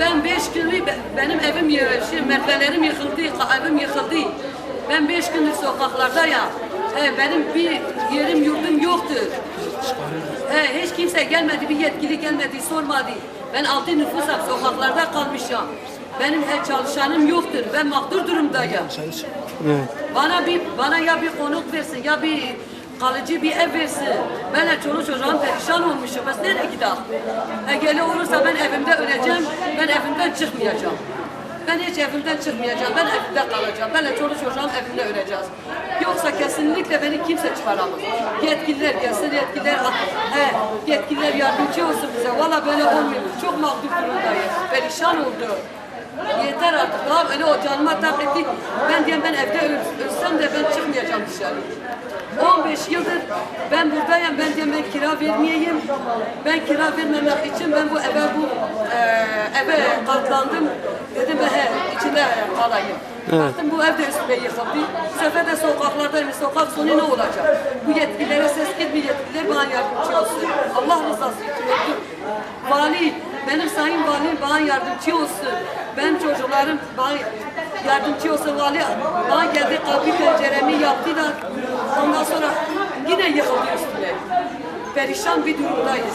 Ben 5 gündür benim evim merdivenlerim yıkıldı, evim yıkıldı. Ben 5 gündür sokaklarda ya. Benim bir yerim yurdum yoktur. Hiç kimse gelmedi, bir yetkili gelmedi, sormadı. Ben 6 nüfusum, sokaklarda kalmışım. Benim çalışanım yoktur. Ben mağdur durumdayım. Bana ya bir konuk versin, ya bir kalıcı bir ev versin. Ben çoluk çocuğum perişan olmuşum. Ben nereye gideyim? Gele olursa ben evimde öleceğim, ben evimden çıkmayacağım. Ben hiç evimden çıkmayacağım, ben evimde kalacağım. Ben çoluk çocuğum evimde öleceğiz. Yoksa kesinlikle beni kimse çıkaramaz. Yetkililer gelsin, yetkililer yardımcı olsun bize. Valla böyle olmuyor. Çok mağdur durumdayız. Perişan oldu. Yeter artık. Daha öyle o canıma tak ettik. Ben diyeyim ben evde ölsem de ben çıkmayacağım dışarı. 15 yıldır ben buradayım. Ben diyeyim ben kira vermeyeyim. Ben kira vermemek için ben bu eve katlandım. Dedim ben içinde kalayım. Baktım bu ev de üstüme yıkıldı. Bu sefer de sokaklardayım. Sokak sonu ne olacak? Bu yetkililere ses gitmiyor. Yetkililer bana yardımcı olsun. Allah rızası için. Vali, benim sayın valim bana yardımcı olsun. Benim çocuklarım bana yardımcı olsun. Vali bana geldi, kapı penceremi yaptılar. Ondan sonra yine yıkıldı üstüne. Perişan bir durumdayız.